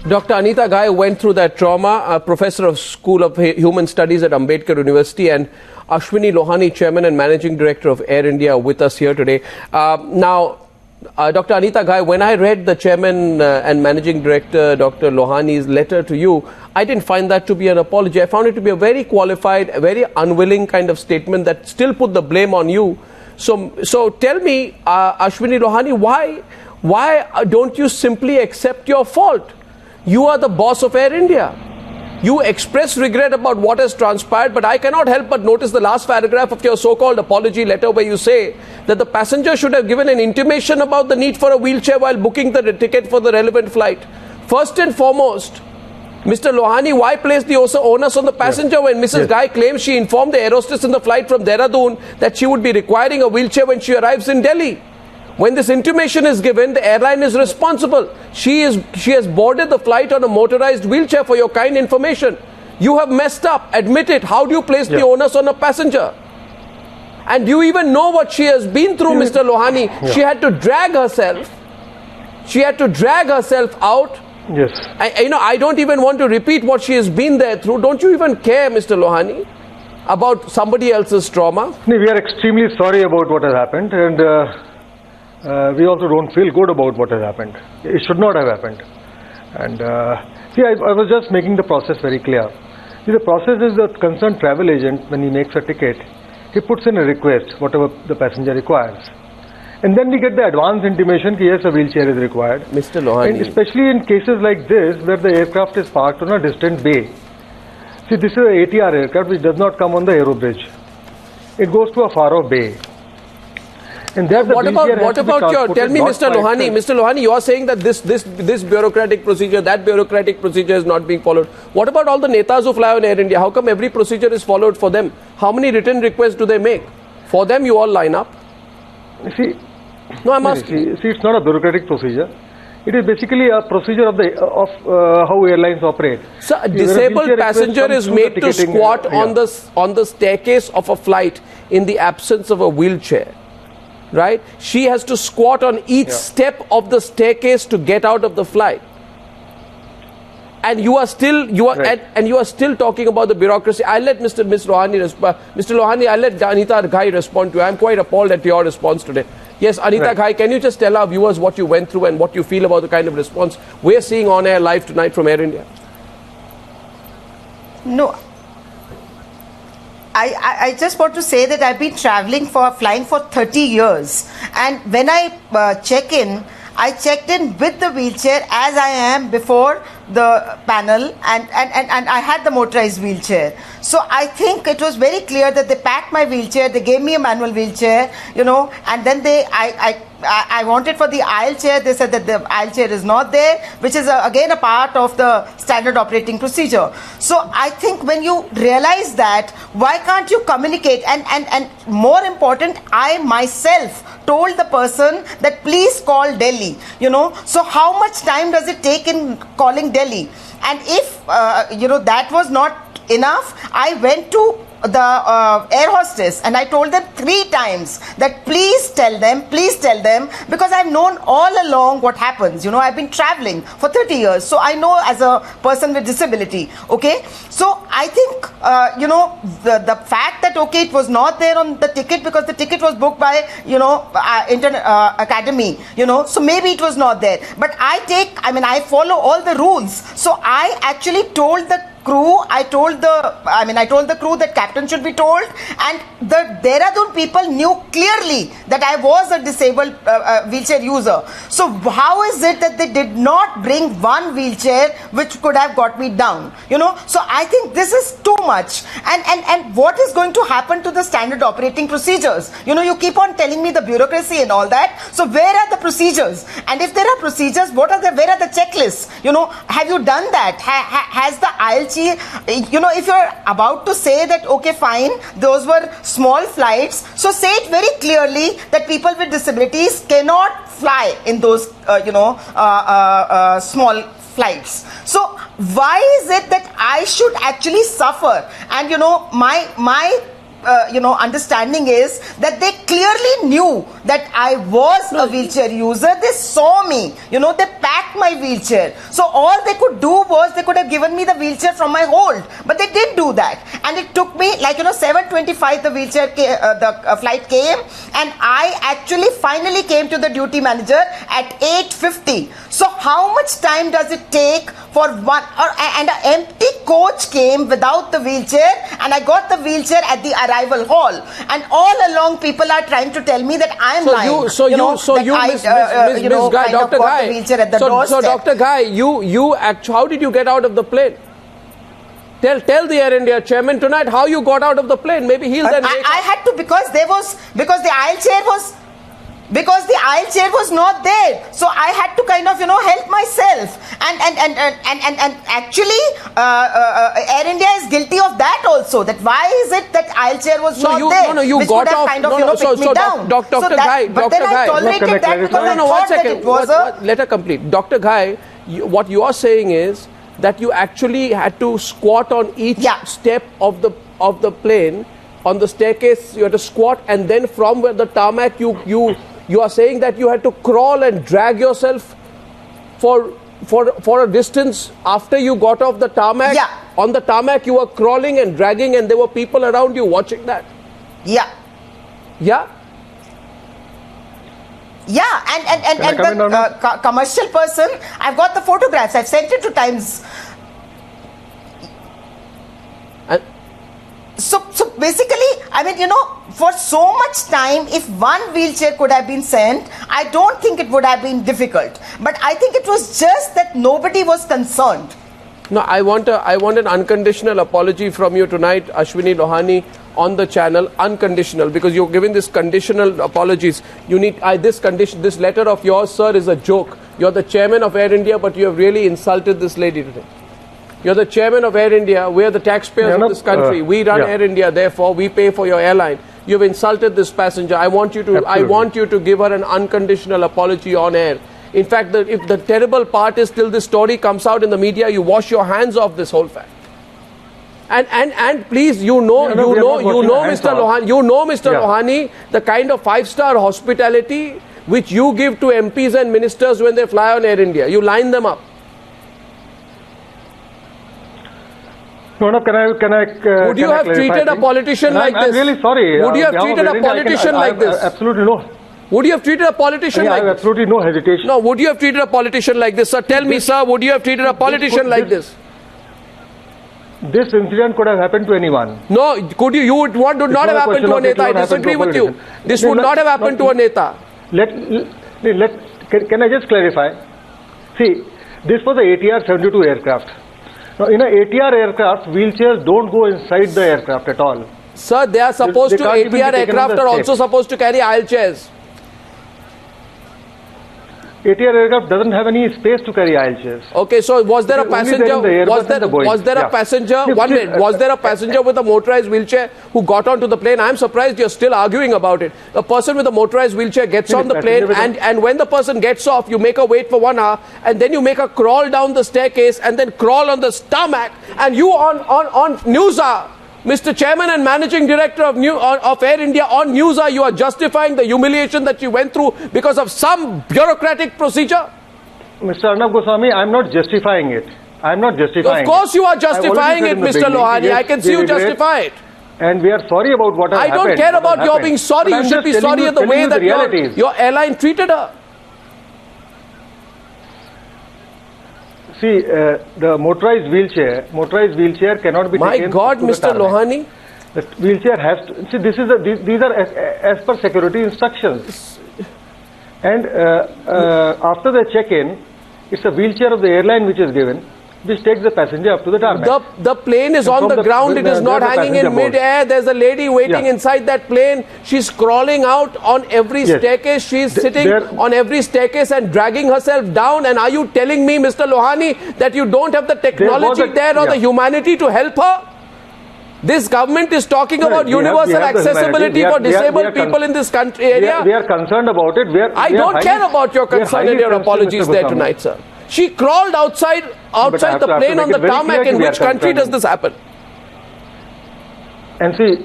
Dr. Anita Ghai went through that trauma, a professor of School of Human Studies at Ambedkar University, and Ashwani Lohani, Chairman and Managing Director of Air India, with us here today. Dr. Anita Ghai, when I read the Chairman and Managing Director, Dr. Lohani's letter to you, I didn't find that to be an apology. I found it to be a very qualified, a very unwilling kind of statement that still put the blame on you. So tell me, Ashwani Lohani, why don't you simply accept your fault? You are the boss of Air India. You express regret about what has transpired, but I cannot help but notice the last paragraph of your so-called apology letter where you say that the passenger should have given an intimation about the need for a wheelchair while booking the ticket for the relevant flight. First and foremost, Mr. Lohani, why place the onus on the passenger when Mrs. Ghai claims she informed the air hostess in the flight from Dehradun that she would be requiring a wheelchair when she arrives in Delhi? When this intimation is given, the airline is responsible. She has boarded the flight on a motorized wheelchair, for your kind information. You have messed up. Admit it. How do you place the onus on a passenger? And do you even know what she has been through, Mr. Lohani? She had to drag herself. She had to drag herself out. Yes. I don't even want to repeat what she has been there through. Don't you even care, Mr. Lohani, about somebody else's trauma? We are extremely sorry about what has happened, and we also don't feel good about what has happened. It should not have happened. And I was just making the process very clear. See, the process is the concerned travel agent, when he makes a ticket, he puts in a request, whatever the passenger requires. And then we get the advance intimation that yes, a wheelchair is required. Mr. Lohani. And especially in cases like this, where the aircraft is parked on a distant bay. See, this is an ATR aircraft which does not come on the aero bridge. It goes to a far-off bay. And what about your, tell me, Mr. Lohani, you are saying that this bureaucratic procedure, that bureaucratic procedure is not being followed. What about all the netas who fly on Air India? How come every procedure is followed for them? How many written requests do they make? For them, you all line up. See, no, I'm asking. See, it's not a bureaucratic procedure. It is basically a procedure of how airlines operate. So a disabled passenger is made to squat on the staircase of a flight in the absence of a wheelchair. Right? She has to squat on each step of the staircase to get out of the flight. And you are still talking about the bureaucracy. I'll let Mr. Lohani, I'll let Anita Ghai respond to you. I'm quite appalled at your response today. Yes, Anita Ghai, can you just tell our viewers what you went through and what you feel about the kind of response we're seeing on air live tonight from Air India? No. I just want to say that I've been flying for 30 years. And when I check in, I checked in with the wheelchair as I am before the panel, and I had the motorized wheelchair. So I think it was very clear that they packed my wheelchair, they gave me a manual wheelchair, and then I wanted for the aisle chair. They said that the aisle chair is not there, which is again a part of the standard operating procedure. So I think when you realize that, why can't you communicate? And more important, I myself told the person that please call Delhi. So how much time does it take in calling Delhi? And if that was not enough, I went to the air hostess and I told them 3 times that please tell them, because I've known all along what happens. I've been traveling for 30 years, so I know as a person with disability. Okay, so I think the fact that it was not there on the ticket because the ticket was booked by academy, so maybe it was not there. But I follow all the rules. So I actually told the crew, I told the crew that captain should be told, and the Dehradun people knew clearly that I was a disabled wheelchair user. So how is it that they did not bring one wheelchair which could have got me down? So I think this is too much. And what is going to happen to the standard operating procedures? You keep on telling me the bureaucracy and all that. So where are the procedures? And if there are procedures, where are the checklists? Have you done that? Has the aisle if you're about to say that, okay, fine, those were small flights, so say it very clearly that people with disabilities cannot fly in those, small flights. So why is it that I should actually suffer? And my understanding is that they clearly knew that I was a wheelchair user. They saw me, they packed my wheelchair. So all they could do was they could have given me the wheelchair from my hold, but they didn't do that. And it took me 7:25 the wheelchair the flight came, and I actually finally came to the duty manager at 8:50. So how much time does it take for one? And an empty coach came without the wheelchair, and I got the wheelchair at the arrival hall. And all along, people are trying to tell me that I am lying. Miss Ghai, Dr. Ghai. So Dr. Ghai, how did you get out of the plane? Tell the Air India chairman tonight how you got out of the plane. Maybe he'll then. I had to because the aisle chair was not there, so I had to help myself, and actually Air India is guilty of that also. That why is it that aisle chair was not there? You got off. Picked me down. Dr. Ghai, but then I tolerated that because I thought that it was let her complete. Dr. Ghai, what you are saying is that you actually had to squat on each step of the plane, on the staircase. You had to squat, and then from where the tarmac, you are saying that you had to crawl and drag yourself for a distance after you got off the tarmac. Yeah. On the tarmac, you were crawling and dragging, and there were people around you watching that. Yeah. Yeah. Yeah, and the commercial person, I've got the photographs. I've sent it to Times. So basically, for so much time, if one wheelchair could have been sent, I don't think it would have been difficult. But I think it was just that nobody was concerned. No, I want an unconditional apology from you tonight, Ashwani Lohani, on the channel. Unconditional, because you're giving this conditional apologies. You need this letter of yours, sir, is a joke. You're the chairman of Air India, but you have really insulted this lady today. You're the chairman of Air India. We are the taxpayers of this country. We run Air India, therefore we pay for your airline. You've insulted this passenger. I want you to give her an unconditional apology on air. In fact, if the terrible part is till this story comes out in the media, you wash your hands off this whole fact. And please, Mr. Lohani, the kind of 5-star hospitality which you give to MPs and ministers when they fly on Air India. You line them up. Would you have treated a politician like this? I'm really sorry. Would you have treated a politician like this? Absolutely no. Would you have treated a politician like this? I have absolutely no hesitation. No, would you have treated a politician like this? Sir, tell me, sir, would you have treated a politician like this? This incident could have happened to anyone. No, could you? You would not have happened to a Neta. I disagree with you. This would not have happened to a Neta. Can I just clarify? See, this was a ATR 72 aircraft. Now, in an ATR aircraft, wheelchairs don't go inside the aircraft at all. Sir, they are supposed to, ATR aircraft are also supposed to carry aisle chairs. ATR aircraft doesn't have any space to carry aisle chairs. Okay, so was there a passenger? Was there a passenger? 1 minute. Was there a passenger with a motorized wheelchair who got onto the plane? I'm surprised you're still arguing about it. A person with a motorized wheelchair gets on the plane, and when the person gets off, you make her wait for 1 hour, and then you make her crawl down the staircase and then crawl on the tarmac, and you on Newshour, Mr. Chairman and Managing Director of Air India, on Newshour, you are justifying the humiliation that you went through because of some bureaucratic procedure? Mr. Arnab Goswami, I'm not justifying it. I'm not justifying it. Of course you are justifying it, Mr. Lohani. I can see you justify it. And we are sorry about what has happened. I don't care about your being sorry. You should be sorry at the way that your airline treated her. See, the motorized wheelchair cannot be taken. My God, Mr. Lohani. The wheelchair has to. See, these are as per security instructions. And after the check-in, it's a wheelchair of the airline which is given, which takes the passenger up to the tarmac. The plane is on the ground. It is not hanging in mid-air. There's a lady waiting inside that plane. She's crawling out on every staircase. She's sitting on every staircase and dragging herself down. And are you telling me, Mr. Lohani, that you don't have the technology there or the humanity to help her? This government is talking about universal accessibility for disabled people in this country area. We are concerned about it. I don't care about your concern and your apologies there tonight, sir. She crawled outside the plane on the tarmac. In which country does this happen? And see,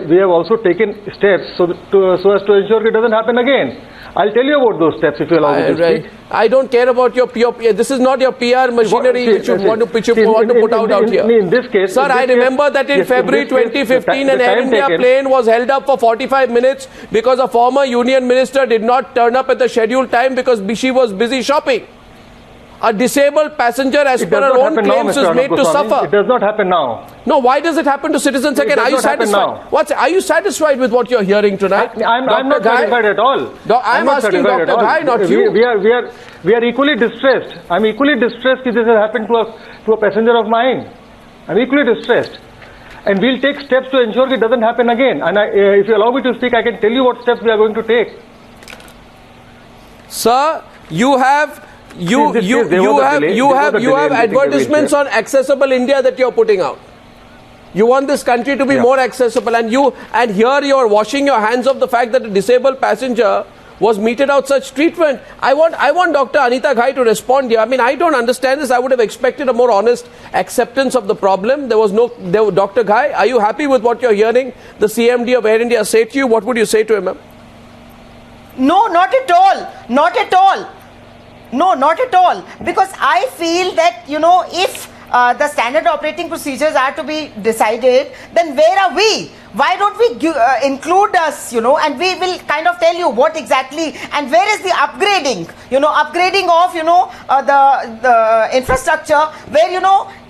we have also taken steps so as to ensure it doesn't happen again. I'll tell you about those steps if you allow me to speak. I don't care about your PR. This is not your PR machinery which you want to put out here. In this case, sir, I remember that in February 2015, an Air India plane was held up for 45 minutes because a former union minister did not turn up at the scheduled time because she was busy shopping. A disabled passenger, as per her own claims, is made to suffer. It does not happen now. No, why does it happen to citizens again? Are you satisfied? Are you satisfied with what you're hearing tonight? I'm not satisfied at all. I'm asking Dr. Ghai, not you. We are equally distressed. I'm equally distressed if this has happened to a passenger of mine. I'm equally distressed. And we'll take steps to ensure it doesn't happen again. And if you allow me to speak, I can tell you what steps we are going to take. Sir, you have advertisements on Accessible India that you're putting out. You want this country to be more accessible, and here you're washing your hands of the fact that a disabled passenger was meted out such treatment. I want Dr. Anita Ghai to respond here. I mean, I don't understand this. I would have expected a more honest acceptance of the problem. Dr. Ghai, are you happy with what you're hearing the CMD of Air India say to you? What would you say to him? No, not at all. Not at all. No, not at all. Because I feel that, if the standard operating procedures are to be decided, then where are we? Why don't we include us, and we will kind of tell you what exactly, and where is the upgrading, upgrading of, the infrastructure where,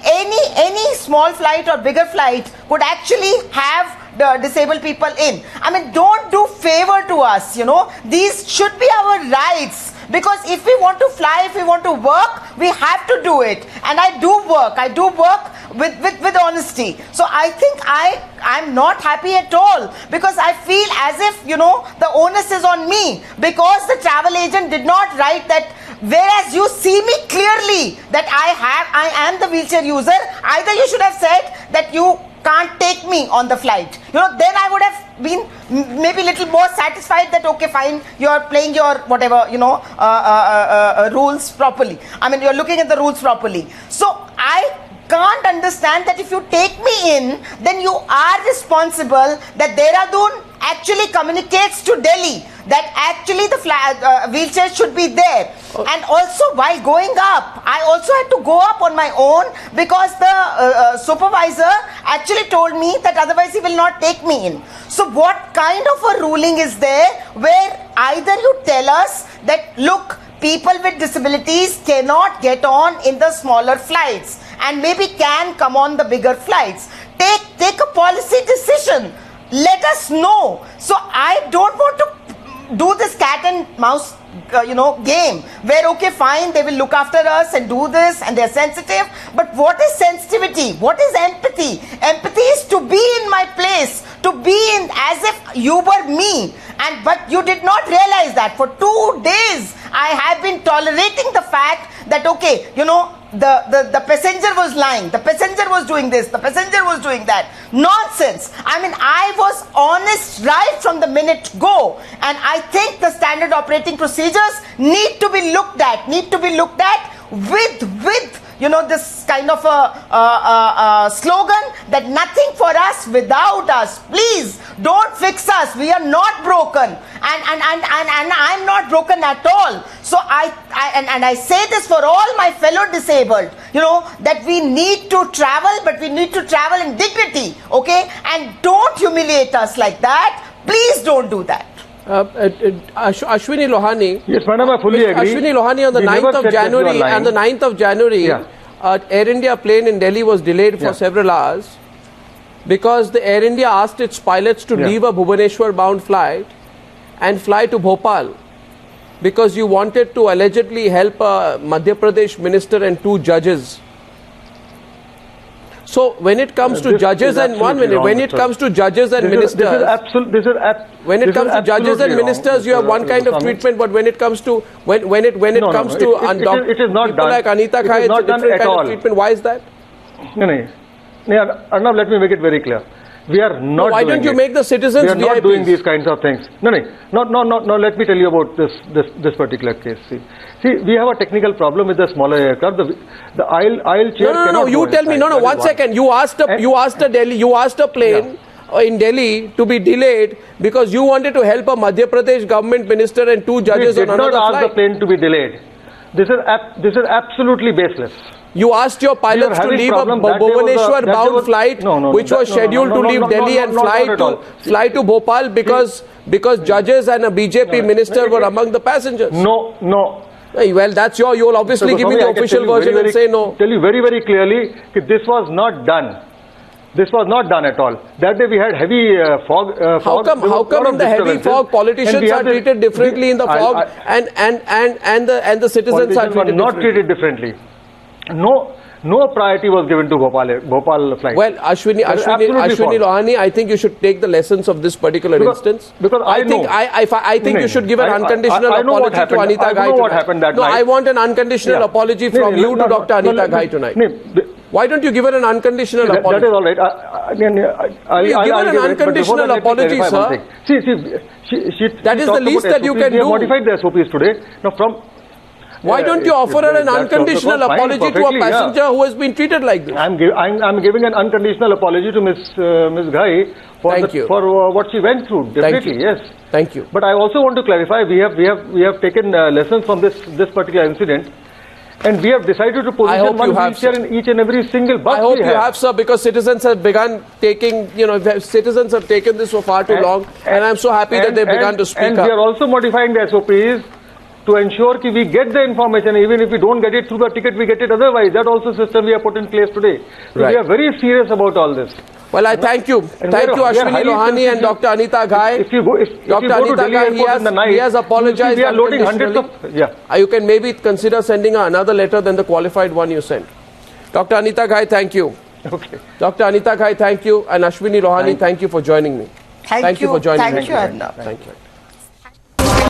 any small flight or bigger flight could actually have the disabled people in. I mean, don't do favor to us, these should be our rights. Because if we want to fly, if we want to work, we have to do it. And I do work with honesty. So I think I'm not happy at all, because I feel as if, the onus is on me, because the travel agent did not write that. Whereas you see me clearly that I am the wheelchair user, either you should have said that you can't take me on the flight. Then I would have been maybe a little more satisfied that, okay, fine, you're playing your whatever, rules properly. I mean, you're looking at the rules properly. So I can't understand that if you take me in, then you are responsible that Dehradun actually communicates to Delhi that actually the wheelchair should be there. And also while going up, I also had to go up on my own, because the supervisor actually told me that otherwise he will not take me in. So what kind of a ruling is there where either you tell us that, look, people with disabilities cannot get on in the smaller flights and maybe can come on the bigger flights. Take a policy decision. Let us know. So I don't want to do this cat and mouse game where, okay, fine, they will look after us and do this and they're sensitive. But what is sensitivity? What is empathy? Empathy is to be in my place, to be in as if you were me. But you did not realize that for 2 days I have been tolerating the fact that, okay, the passenger was lying, the passenger was doing this, the passenger was doing that. Nonsense. I mean, I was honest right from the minute go, and I think the standard operating procedures need to be looked at with this kind of a slogan that nothing for us without us. Please don't fix us. We are not broken, and I'm not broken at all. So I say this for all my fellow disabled, that we need to travel, but we need to travel in dignity, okay? And don't humiliate us like that. Please don't do that. Ashwani Lohani. Yes, madam, I fully agree. Ashwani Lohani, on the 9th of January, Air India plane in Delhi was delayed for several hours because the Air India asked its pilots to leave a Bhubaneswar bound flight and fly to Bhopal, because you wanted to allegedly help a Madhya Pradesh minister and 2 judges. So when it comes to judges and ministers, you have one kind of treatment, but when it comes to people like Anita Ghai, it's a different kind of treatment. Why is that? No, Arnab, let me make it very clear. We are not. Why don't you make the citizens VIPs? We are not doing these kinds of things. No. Let me tell you about this particular case. See, we have a technical problem with the smaller aircraft. The aisle chair. No. You tell me. No. 1 second. You asked a plane. in Delhi to be delayed because you wanted to help a Madhya Pradesh government minister and 2 judges on another flight. We did not ask the plane to be delayed. This is absolutely baseless. You asked your pilots to leave a Bhubaneswar bound flight which was scheduled to leave Delhi and fly to Bhopal because judges and a BJP minister were among the passengers. No. Well, that's you'll obviously give me the official version and say no. Tell you very, very clearly that this was not done. This was not done at all. That day we had heavy fog. How come in the heavy fog politicians are treated differently in the fog and the citizens are treated not treated differently? No priority was given to Bhopal flight. Well, Ashwani Lohani, I think you should take the lessons of this particular instance. Because I think you should give an unconditional apology to Anita Ghai tonight. No, I want an unconditional apology from you to Dr. Anita Ghai tonight. Why don't you give her an unconditional apology? That is all right. Give her an unconditional apology, sir. That is the least that you can do. We have modified the SOPs today. Now why don't you offer her an unconditional apology to a passenger who has been treated like this? I'm giving an unconditional apology to Ms. Ghai for what she went through. Definitely, yes. Thank you. But I also want to clarify, we have taken lessons from this particular incident, and we have decided to position one wheelchair in each and every single bus. I hope you have, sir, because citizens have begun taking, citizens have taken this for far too long, and I'm so happy that they've begun to speak up. And we are also modifying the SOPs to ensure that we get the information. Even if we don't get it through the ticket, we get it otherwise. That also system we have put in place today. So we are very serious about all this. Well, I thank you. Thank you, Ashwani Lohani and Dr. Anita Ghai. Dr. Anita Ghai, he has apologized. We are loading hundreds of... You can maybe consider sending another letter than the qualified one you sent. Dr. Anita Ghai, thank you. Okay. Dr. Anita Ghai, thank you. And Ashwani Lohani, thank you for joining me. Thank you for joining me. Thank you, Arnab. Thank you.